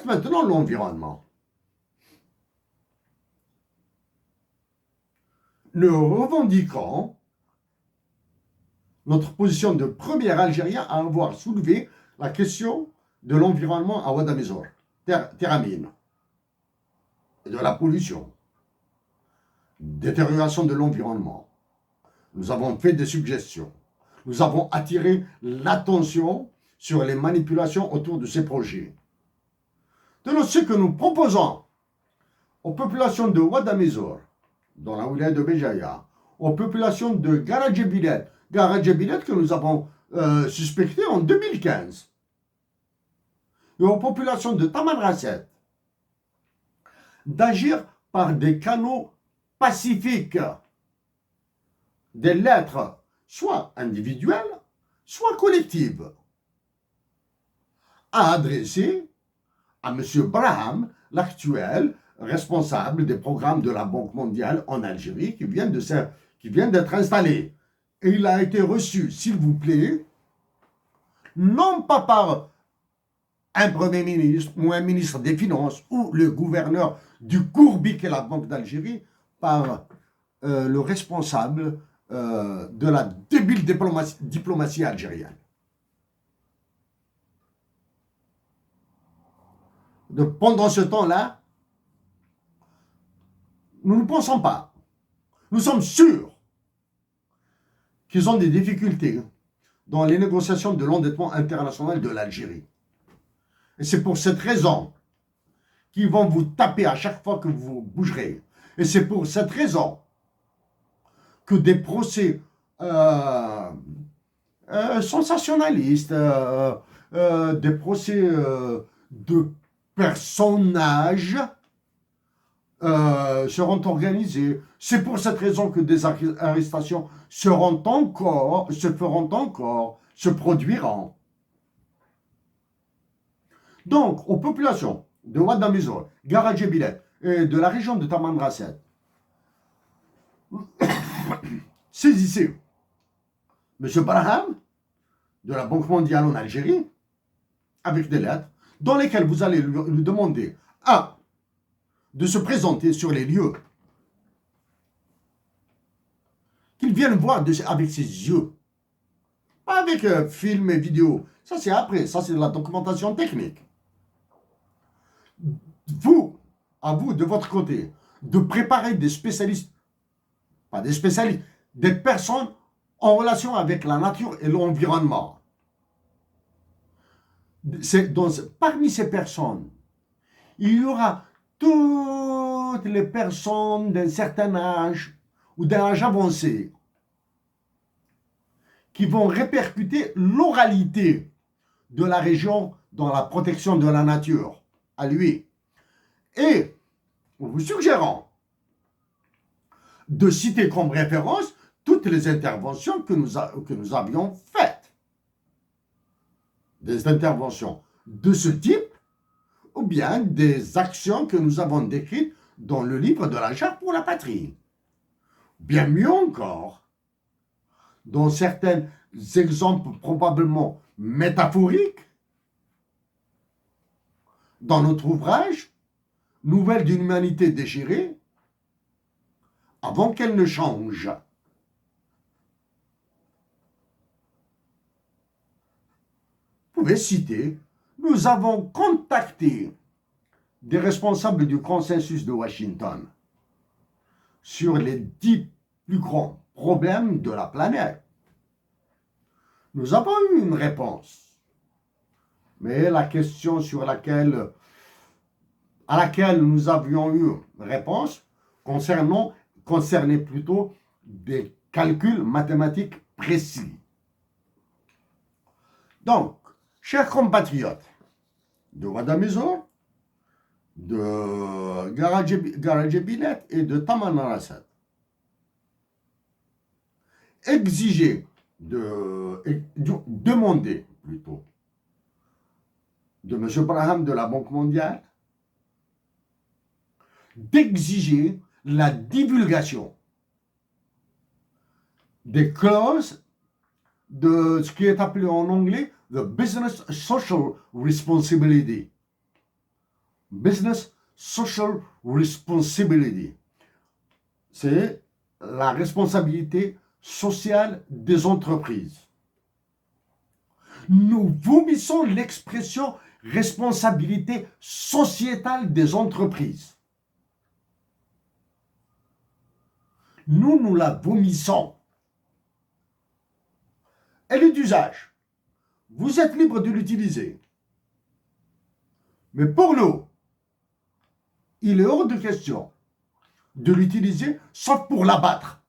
maintenant l'environnement. Nous revendiquons notre position de premier Algérien à avoir soulevé la question de l'environnement à Ouadamezor, Teramine, de la pollution, détérioration de l'environnement. Nous avons fait des suggestions. Nous avons attiré l'attention sur les manipulations autour de ces projets. De ce que nous proposons aux populations de Ouadamezor, dans la wilaya de Béjaïa, aux populations de Garadjebilet que nous avons suspecté en 2015, et aux populations de Tamanrasset, d'agir par des canaux pacifiques, des lettres soit individuelles, soit collectives, à adresser à M. Braham, l'actuel responsable des programmes de la Banque mondiale en Algérie, qui vient d'être installé. Et il a été reçu, s'il vous plaît, non pas par un Premier ministre ou un ministre des Finances ou le gouverneur du Courbi, qui est la Banque d'Algérie, par le responsable de la débile diplomatie algérienne. Pendant ce temps-là, nous ne pensons pas. Nous sommes sûrs qu'ils ont des difficultés dans les négociations de l'endettement international de l'Algérie. Et c'est pour cette raison qu'ils vont vous taper à chaque fois que vous bougerez. Et c'est pour cette raison que des procès sensationnalistes, des procès de personnages seront organisés. C'est pour cette raison que des arrestations se feront encore, se produiront. Donc, aux populations de Ouadamezor, Garadjebilet et de la région de Tamanrasset, saisissez M. Braham de la Banque mondiale en Algérie avec des lettres dans lesquelles vous allez lui demander de se présenter sur les lieux, qu'il vienne voir avec ses yeux, pas avec film et vidéo. Ça c'est après, ça c'est de la documentation technique. À vous de votre côté, de préparer des spécialistes, pas des spécialistes, des personnes en relation avec la nature et l'environnement. Parmi ces personnes, il y aura toutes les personnes d'un certain âge ou d'un âge avancé qui vont répercuter l'oralité de la région dans la protection de la nature à lui. Et nous vous suggérons de citer comme référence toutes les interventions que nous avions faites. Des interventions de ce type, ou bien des actions que nous avons décrites dans le livre de la Charte pour la patrie. Bien mieux encore, dans certains exemples probablement métaphoriques, dans notre ouvrage « Nouvelles d'une humanité déchirée », avant qu'elle ne change. Vous pouvez citer, nous avons contacté des responsables du consensus de Washington sur les 10 plus grands problèmes de la planète. Nous avons eu une réponse, mais la question à laquelle nous avions eu réponse concernait plutôt des calculs mathématiques précis. Donc, chers compatriotes de Ouadamezor, de Garadjebilet et de Tamanrasset, demandez plutôt de M. Braham de la Banque mondiale d'exiger la divulgation des clauses de ce qui est appelé en anglais the business social responsibility, Business Social Responsibility. C'est la responsabilité sociale des entreprises. Nous vomissons l'expression responsabilité sociétale des entreprises. Nous la vomissons. Elle est d'usage. Vous êtes libre de l'utiliser. Mais pour nous, il est hors de question de l'utiliser, sauf pour l'abattre.